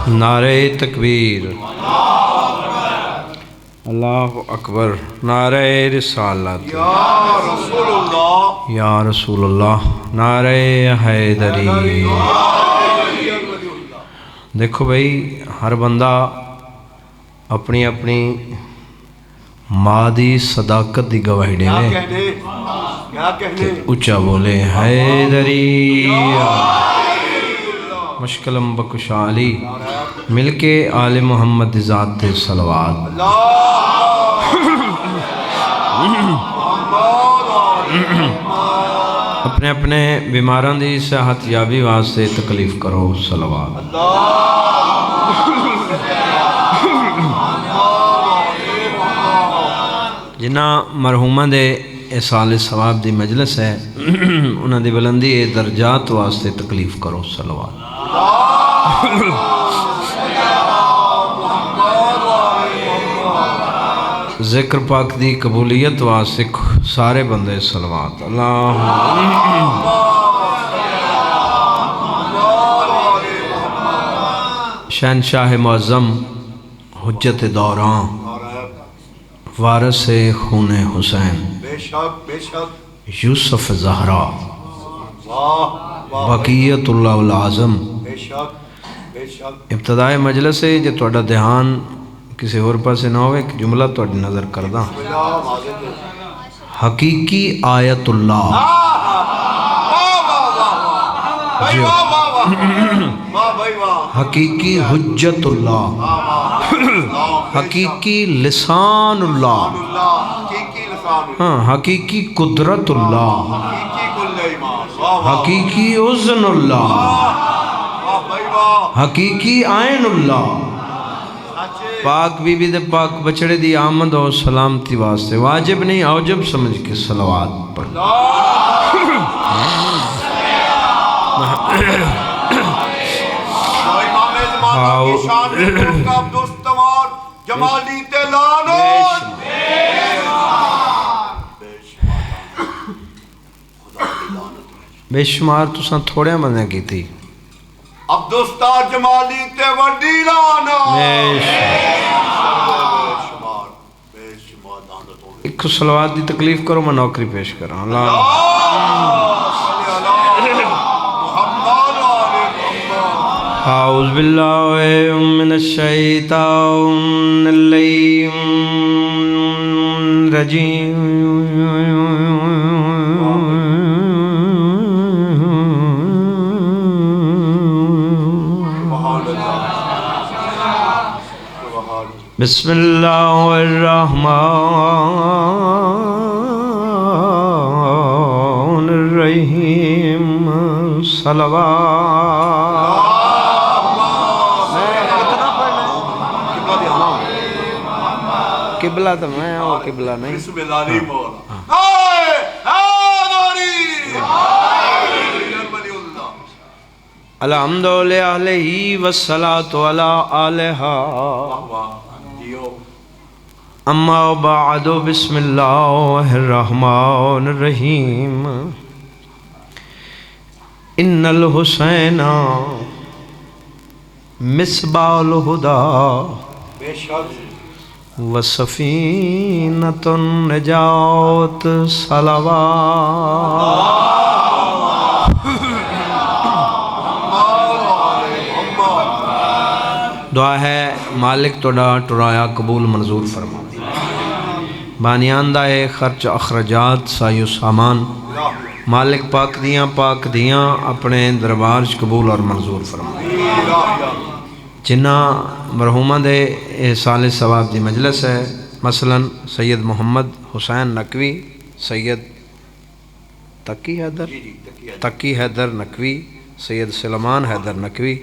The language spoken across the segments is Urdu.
نعرہ تکبیر، اللہ اکبر، نعرہ رسالت، یا رسول اللہ، نعرہ حیدری۔ دیکھو بھائی، ہر بندہ اپنی اپنی ماں دی صداقت دی گواہی دے اچھا بولے حیدری، مشکلم بکشالی، مل کے آل محمد ذات صلوات۔ اپنے اپنے بیماران دی صحت یابی واسطے تکلیف کرو صلوات۔ جنہ مرحومہ دے احسال ثواب دی مجلس ہے انہاں دی بلندی درجات واسطے تکلیف کرو صلوات۔ ذکر پاک دی قبولیت واسطے سارے بندے صلوات۔ اللہ شہنشاہ معظم حجت دوران وارث خون حسین یوسف زہرا بقیت اللہ العظم۔ ابتدائے مجلس ہے جو توڑا دھیان کسی اور پاس نہ ہوئے، ایک جملہ توڑی نظر کردہ۔ حقیقی آیت اللہ، حقیقی حجت اللہ، حقیقی لسان اللہ، حقیقی قدرت اللہ، حقیقی اذن اللہ، حقیقی عین اللہ۔ پاک بی بی دے پاک بچڑے دی آمد اور سلامتی واسطے واجب نہیں اوجب سمجھ کے صلوات پڑھ۔ بے شمار تساں تھوڑے بندے کی تھی عبدالستار جمالی تے وڈی لانا، ایک صلوات دی تکلیف کرو، میں نوکری پیش کر رہا ہوں۔ اعوذ باللہ من الشیطان الرجیم، بسم اللہ الرحمن الرحیم، صلوات۔ قبلہ تو میں ہوں، قبلہ نہیں۔ بسم اللہ نہیں مولا۔ الحمد للہ والصلاة علی آلہا، اما بعد، بسم اللہ الرحمن الرحیم۔ ان الحسین مصباح الہدی وسفینۃ النجات، صلوات۔ دعا ہے مالک توڑا ٹرایا قبول منظور فرما، بانیان دائے خرچ اخرجات سایو سامان، مالک پاک دیاں اپنے دربار قبول اور منظور فرما۔ جنہ مرحومہ دے احسال ثواب دی مجلس ہے، مثلا سید محمد حسین نقوی، سید تقی حیدر نقوی، سید سلمان حیدر نقوی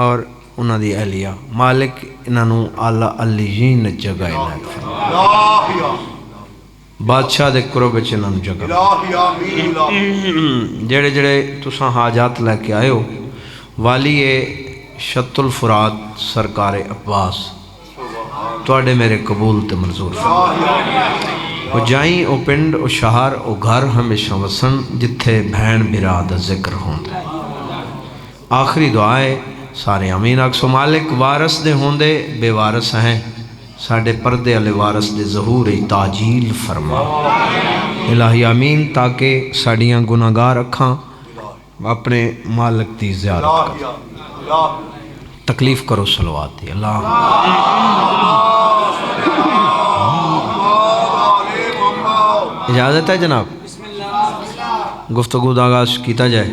اور انہاں دی اہلیہ، مالک انہاں اعلیٰ علیین جگہ عنایت فرما، بادشاہ دے قرب وچ انہاں جگہ۔ جڑے جڑے تساں حاجات لے کے آئے ہو، والی شط الفرات سرکار عباس توڑے میرے قبول تے منظور فرما۔ وہ جائیں او پنڈ او شہر او گھر ہمیشہ وسن جتھے بھین برا دا ذکر ہوندے۔ آخری دعائے سارے امین آکسو مالک وارث دے ہوندے بے وارث ہیں ساڑھے پردے علی وارث دے ظہور تاجیل فرما الہی امین تاکہ ساڑیاں گناہگار رکھاں اپنے مالک دی زیارت کر تکلیف کرو صلوات دی اللہ اجازت ہے جناب گفتگو دا آغاز کیتا جائے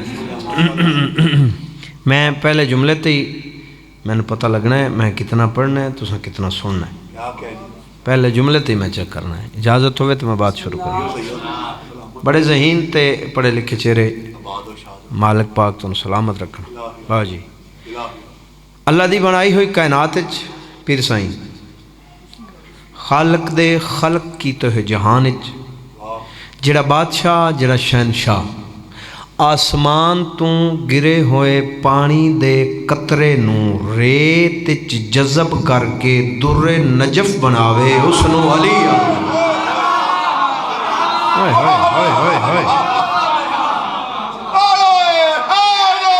میں پہلے جملے تے ہی میں نے پتہ لگنا ہے میں کتنا پڑھنا ہے تو کتنا سننا ہے پہلے جملے تے ہی میں چیک کرنا ہے اجازت ہوئے تو میں بات شروع کروں بڑے ذہین تے پڑھے لکھے چہرے مالک پاک تو سلامت رکھنا واہ جی اللہ دی بنائی ہوئی کائنات پیر سائیں خالق دے خلق کی تو ہے جہان جڑا بادشاہ جڑا شہنشاہ آسمان تو گرے ہوئے پانی دے قطرے نو ریت جذب کر کے در نجف بناوے اس نو علی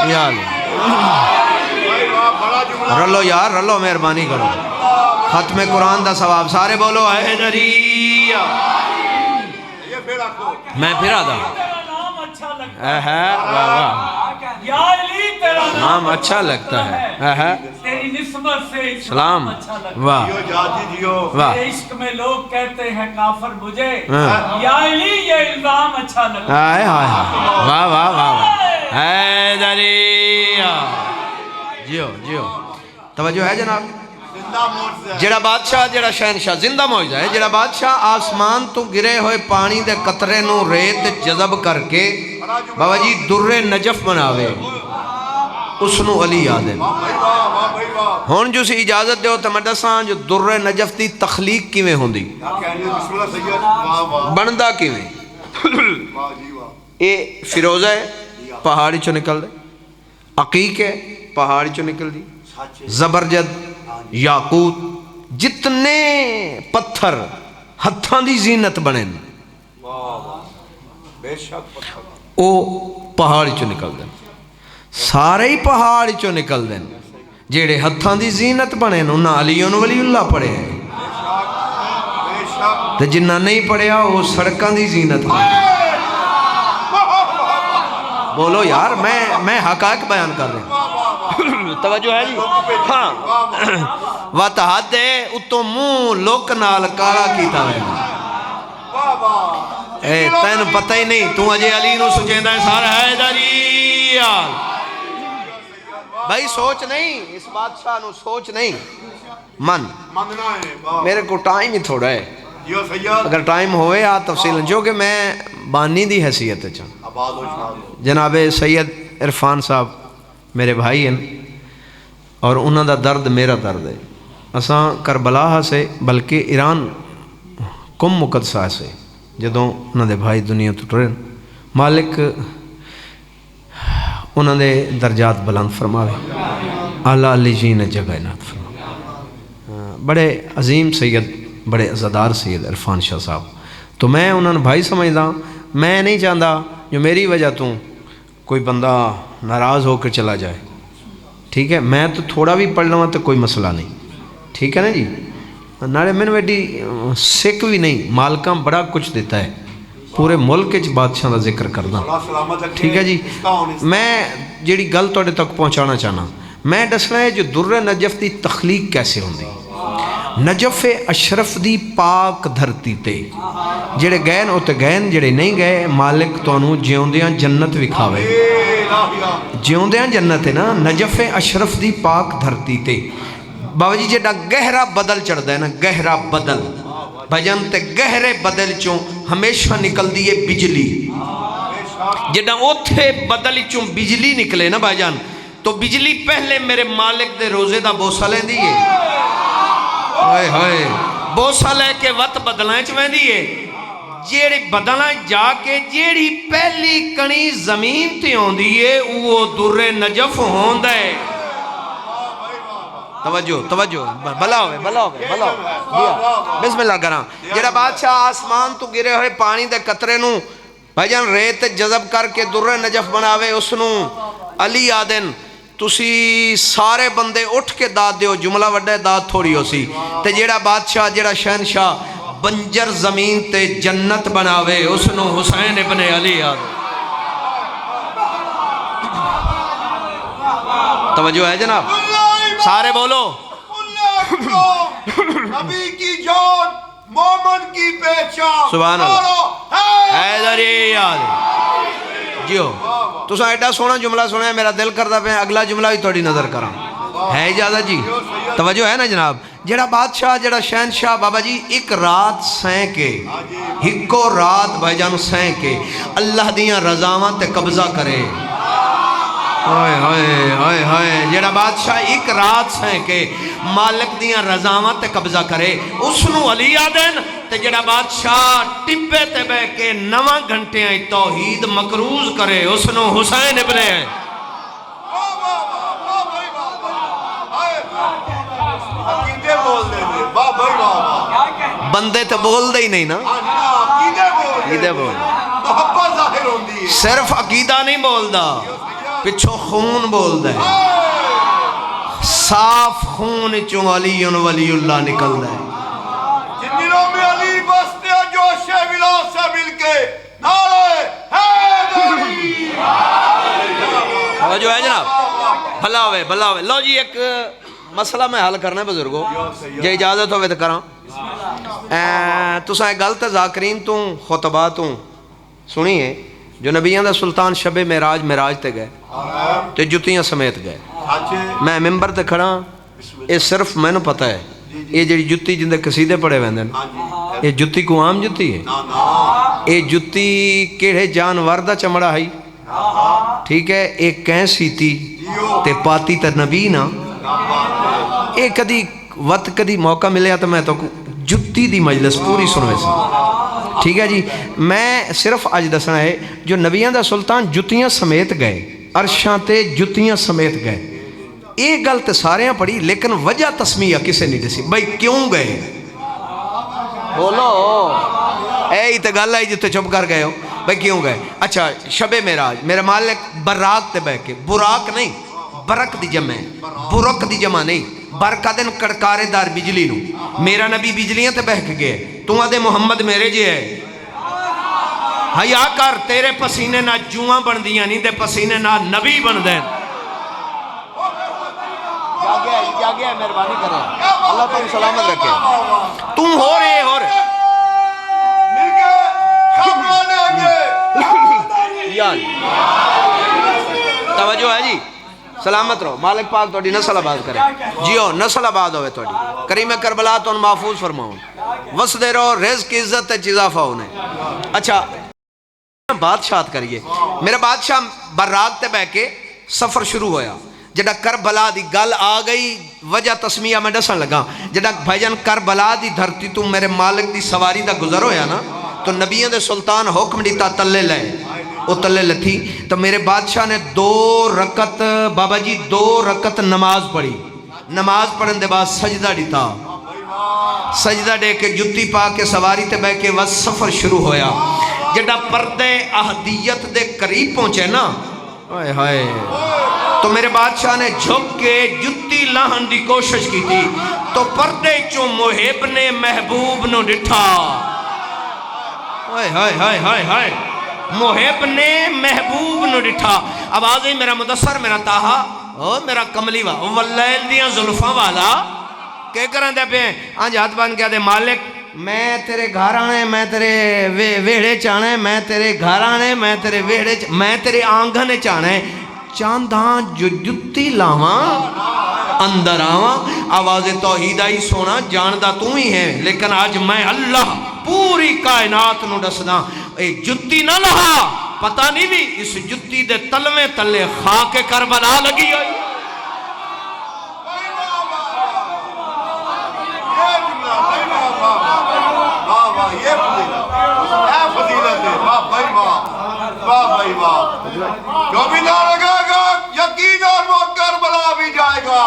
یا رلو یار رلو مہربانی کرو ختم قرآن دا ثواب سارے بولو اے دریا میں پھر آدھا نام اچھا لگتا ہے تیری نسبت سے سلام واہ واہ عشق میں لوگ کہتے ہیں کافر مجھے یا علی یہ الزام اچھا لگتا ہے واہ واہ واہ اے دریا جیو جیو توجہ ہے جناب جڑا بادشاہ جڑا شہنشاہ زندہ موجزہ ہے جڑا بادشاہ آسمان تو گرے ہوئے پانی دے قطرے نو ریت جذب کر کے بابا جی در نجف بناوے اس نو علی یاد ہے ہون جو سی اجازت دے ہو تو میں دسان جو در نجف دی تخلیق کی میں ہوں دی بندہ کی میں اے فیروزہ ہے پہاڑی چو نکل دے عقیق ہے پہاڑی چو نکل دی زبرجد یاقوت جتنے پتھر ہتھاں دی زینت بنے او پہاڑی چو نکل دیں سارے ہی پہاڑی چو نکل دیں جیڑے ہتھاں دی زینت بنے انہاں علیون ولی اللہ پڑھے ہیں تے جنہ نہیں پڑھیا وہ سڑکاں دی زینت بنے بولو یار میں حقائق بیان کر رہے ہیں توجہ ہے جی ہاں واتحاد دے اتو موں لوک نال کالا کیتا ہے اے تین پتہ ہی نہیں تو اجے علی نو سجیندہ ہے سارا ہے دریال بھائی سوچ نہیں اس بادشاہ نو سوچ نہیں میرے کو ٹائم ہی تھوڑا ہے اگر ٹائم ہوئے آ تفصیل جو کہ میں بانی دی حیثیت ہے جناب سید عرفان صاحب میرے بھائی ہیں اور انہوں دا درد میرا درد ہے اساں کربلا سے بلکہ ایران کم مقدسہ سے جدوں انہوں دے بھائی دنیا تو ٹرین مالک انہوں دے درجات بلند فرماوے اعلیٰ علی جی نے جگہ نات فرماوے بڑے عظیم سید بڑے عزادار سید عرفان شاہ صاحب تو میں انہوں نے بھائی سمجھدا میں نہیں چاہتا جو میری وجہ تو کوئی بندہ ناراض ہو کر چلا جائے ٹھیک ہے میں تو تھوڑا بھی پڑھ لوں تو کوئی مسئلہ نہیں ٹھیک ہے نا جی نارے میں نے بیٹی سکھ بھی نہیں مالکاں بڑا کچھ دیتا ہے پورے ملک اچ بادشاہ دا ذکر کرنا ٹھیک ہے جی میں جیڑی گل توڑے تک پہنچانا چاہنا میں دسنا ہے جو در نجف دی تخلیق کیسے ہوندی نجف اشرف دی پاک دھرتی تے جڑے گئے نا تے گئے جڑے نہیں گئے مالک تانوں جیوندیاں جنت وکھاوے جیوندیاں جنت ہے نا نجف اشرف دی پاک دھرتی تے بابا جی جڑا گہرا بدل چڑھدا ہے نا گہرا بدل بھجن تے گہرے بدل چوں ہمیشہ نکل دیئے بجلی جڑا اوتھے بدل چوں بجلی نکلے نا بھائی جان تو بجلی پہلے میرے مالک دے روزے دا بوسہ لیں دیئے ہوئے ہوئے بوسہ لے کے وقت بدلائیں چویں دیئے جیڑی بدلائیں جا کے جیڑی پہلی کنی زمین تے ہون دیئے وہ در نجف ہون دے توجہ بھلا ہوئے بسم اللہ کرام جیڑا بادشاہ آسمان تو گرے ہوئے پانی دے قطرے نو بھائی جان ریت جذب کر کے در نجف بناوے اس نو علی آدن تسی سارے بندے اٹھ کے داد دیو جملہ وڈے داد تھوڑی ہو سی تے جیڑا بادشاہ جیڑا شہنشاہ بنجر زمین تے جنت بناوے اس نو حسین ابن علی آدھے توجہ ہے جناب سارے بولو نبی کی جان مومن کی پہچان سبحان اللہ حیدری آدھے جیو تو سا ایڈا سونا جملہ سنا ہے میرا دل کردہ پہ اگلا جملہ بھی تھوڑی نظر کرا ہے اجازت جی توجہ ہے نا جناب جڑا بادشاہ جڑا شہنشاہ بابا جی ایک رات سین کے ہکو رات بھائی جانو سین کے اللہ دیاں رضاواں تے قبضہ کرے ہوئے ہوئے ہوئے ہوئے جڑا بادشاہ ایک رات سین کے مالک دیاں رضاواں تے قبضہ کرے اس نو علی آدن تے جڑا بادشاہ ٹپے تے بے کے 9 گھنٹے آئی توحید مقروض کرے اس نو حسین ابن ہے بندے تو بول دے ہی نہیں نا عقیدے بول صرف عقیدہ نہیں بول دا پچھو خون بول دے صاف خون چوں علی ولی اللہ نکل دے جنوں میں علی بستے جوش ولا سے مل کے نعرہ حیدری جو ہے جناب بھلا ہوئے لو جی ایک مسئلہ میں حل کرنا ہے بزرگو جے اجازت ہوئے تو کراں تو سائے غلط ذاکرین تو خطبہ تو سنیے جو نبیان دا سلطان شب معراج تے گئے تو جتیاں سمیت گئے میں ممبر تے کھڑا یہ صرف میں نے پتہ ہے یہ جڑی جتی جندے قصیدے پڑے ویندن یہ جتی کو عام جتی ہے یہ جتی کیڑے جانور دا چمڑا ہے ٹھیک ہے ایک کیسی تھی تے پاتی تے نبی نا ایک کدی وقت کدی موقع ملے تو میں تو جتی دی مجلس پوری سنوے سے ٹھیک ہے جی میں صرف آج دسنا ہے جو نبیان دا سلطان جتیاں سمیت گئے عرشاں تے جتیاں سمیت گئے ایک گل تے سارے ہیں پڑھی لیکن وجہ تسمیہ کسے نہیں دسی بھائی کیوں گئے بولو ہی تے گل ہے جتے چپ کر گئے ہو بھائی کیوں گئے اچھا شب معراج میرے مالک براق تے بہ کے براق نہیں برق دی جمع ہے برق دی جمع نہیں برقہ دن کڑکارے دار بجلی نو میرا نبی بجلیاں تے بہک گئے تو آدھے محمد میرے جی ہے حیا کر تیرے پسینے نہ جوہاں بن دیاں نہیں دے پسینے نہ نبی بن دیں جا گیا ہے مہربانی کریں اللہ تم سلامت رکھے تم ہو رہے مل کے خبرانے گے یاد توجہ ہے جی سلامت رہو مالک پاک توڑی نسل آباد کرے جیو نسل آباد ہوئے توڑی کریم کربلا تو ان محفوظ فرماؤں وسدے رہو رزق عزت چیزافہ انہیں اچھا بادشاہت کریے میرا بادشاہ براق تے بہ کے سفر شروع ہویا جڑا کربلا دی گل آ گئی وجہ تسمیہ میں ڈسن لگا جڑا بھائی جان کربلا دی دھرتی تو میرے مالک دی سواری دا گزر ہویا نا تو نبیوں دے سلطان حکم دیتا تلے لے وہ تلے لتھی تو میرے بادشاہ نے 2 رکعت بابا جی 2 رکعت نماز پڑھی نماز پڑھن دے بعد سجدہ دیتا سجدہ دے کے جتی پا کے سواری تے بے کے وقت سفر شروع ہویا جڑا پردے اہدیت دے قریب پہنچے نا ہائے ہائے تو میرے بادشاہ نے جھک کے جتی لاہن دی کوشش کی تھی تو پردے چوں محب نے محبوب نو ڈٹھا ہائے ہائے ہائے ہائے ہائے محب نے محبوب نو ڈٹھا آواز ہی میرا مدثر میرا تاہا او میرا کملی واللیل دیاں ظلفاں والا کہ کرن دے پہ آنج ہاتھ بان کیا دے مالک میں تیرے گھر آنے میں تیرے ویڑے چانے میں تیرے گھر آنے میں تیرے ویڑے میں تیرے آنگھنے چانے چانداں جو جتی لاواں اندر آواں آواز توحید آئی سونا جاندہ تو ہی ہے لیکن آج میں اللہ پوری کائنات نو ڈسنا اے جتی نہ لہا پتہ نہیں بھی اس جتی دے تلویں تلے خاک کربلا لگی آئی جو بھی نہ لگے گا یقیناً وہ کربلا بھی جائے گا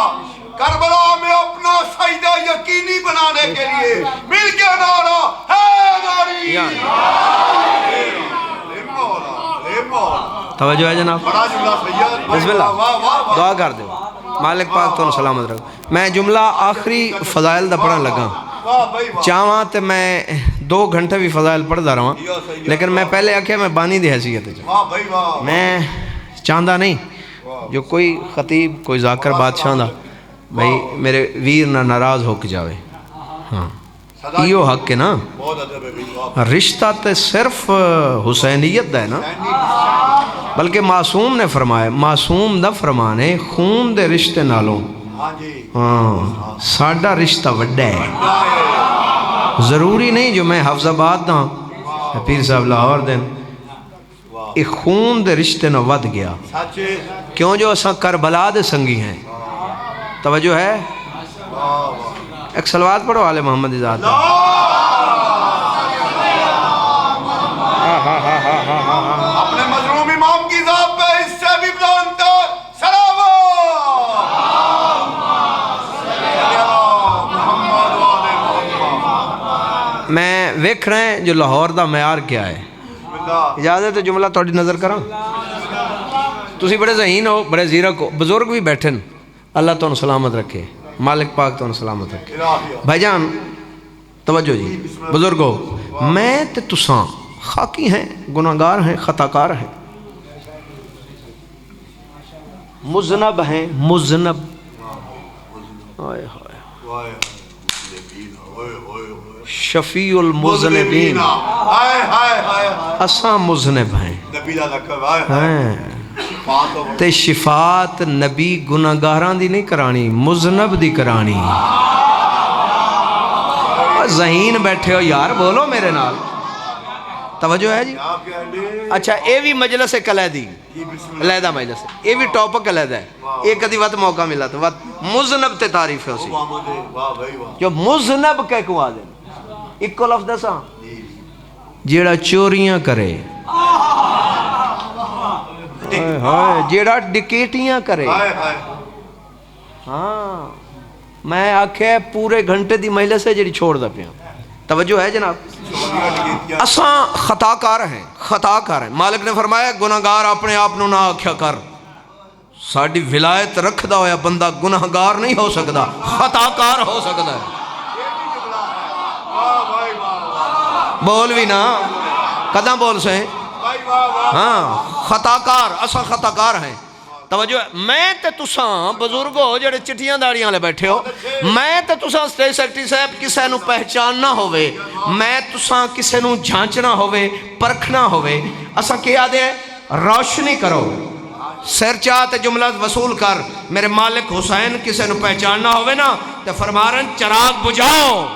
کربلا میں اپنا سجدہ یقینی بنانے کے لیے مل کے نعرہ حیدری توجہ ہے جناب بڑا جملہ سید بسم اللہ دعا کر دو مالک پاک تو سلامت رکھو. میں جملہ آخری فضائل دا پڑھن لگا چاہاں تے میں 2 گھنٹے بھی فضائل پڑھدا رہا لیکن میں پہلے آکھیا میں بانی دی حیثیت میں چاہتا نہیں جو کوئی خطیب کوئی ذاکر بادشاہ دا بھائی میرے ویر نہ ناراض ہو کے جاوے. ہاں ایو حق ہے نا رشتہ تے صرف حسینیت دا ہے نا بلکہ معصوم نے فرمایا معصوم دا فرمانے خون دے رشتے نالوں ہاں ساڈا رشتہ وڈا ہے. ضروری نہیں جو میں حفظ آباد دا پیر صاحب لاہور دیں ایک خون دے رشتے نہ ود گیا کیوں جو اساں کربلا دے سنگی ہیں. توجہ ہے ایک صلوات پڑھو آل محمد ذات اپنے مظلوم امام کی ذات پہ اس سے بھی بلندر سلام میں ویکھ رہے ہیں جو لاہور دا معیار کیا ہے. اجازت ہے جملہ تھوڑی نظر کراں تسی بڑے ذہین ہو بڑے زیرک ہو بزرگ بھی بیٹھن اللہ تو سلامت رکھے مالک پاک تو سلامت رکھے. بھائی جان توجہ جی بزرگو میں تے تساں خاکی ہیں گناہگار ہیں خطاکار ہیں مذنب ہیں مذنب شفیع المذنبین اساں مذنب ہیں تے شفاعت نبی گناہگاراں دی نہیں کرانی مذنب دی کرانی. ذہین بیٹھے ہو یار بولو میرے نال توجہ ہے جی. اچھا اے بھی مجلس ہے کلیدی علیحدہ مجلس ہے اے بھی ٹاپک علیحدہ ہے ایک کدی وقت موقع ملا تو وقت مذنب تے تعریف ہے اسی جو مذنب کہہ کو آ دیں ایک کو لفظ دساں جیڑا چوریاں کرے جیڑا ڈکیٹیاں کرے. ہاں میں آکھے پورے گھنٹے دی مجلس ہے جیڑی چھوڑ دا پیا. توجہ ہے جناب اساں خطاکار ہیں خطاکار ہیں. مالک نے فرمایا گناہگار اپنے آپ نو نہ آکھیا کر ساڈی ولایت رکھدا ہویا بندہ گناہگار نہیں ہو سکدا خطاکار ہو سکدا ہے. بول بھی نا کداں بول سے ہاں خطاکار اساں خطاکار ہیں. توجہ میں تے تساں بزرگو جڑے چٹیاں داڑیاں لے بیٹھے ہو میں تے تساں اسٹیج سیکٹری صاحب کسے نو پہچاننا ہوئے میں تساں کسے نو جھانچنا ہوئے پرکھنا ہوئے اساں کیا دے روشنی کرو سر چاہتے جملہ وصول کر میرے مالک حسین کسے نو پہچاننا ہوئے نا تے فرمارن چراغ بجھاؤ.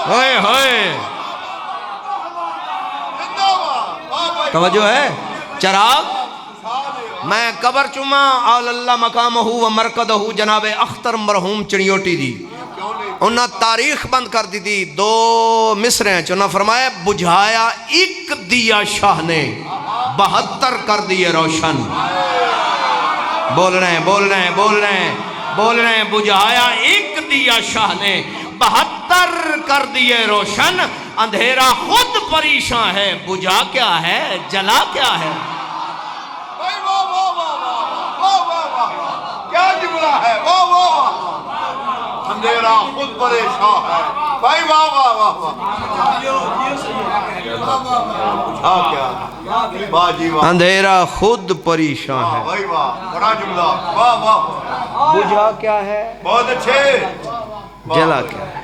ہوئے ہوئے توجہ ہے چراغ میں قبر چما آل اللہ مقامہ و مرکدہ جناب اختر مرحوم چڑیوٹی دی انہاں تاریخ بند کر دی دی 2 مصریں انہاں فرمایا بجھایا ایک دیا شاہ نے 72 کر دیے روشن. بول رہے ہیں بول رہے ہیں بول رہے ہیں بول رہے ہیں بجھایا ایک دیا شاہ نے 72 کر دیے روشن. اندھیرا خود پریشان ہے بجھا کیا ہے جلا کیا ہے. کیا جملہ ہے اندھیرا خود پریشان ہے بھائی واہ واہ واہ. اندھیرا خود پریشان ہے بھائی واہ بڑا جملہ واہ واہ بجھا کیا ہے بہت اچھے جلا کیا ہے.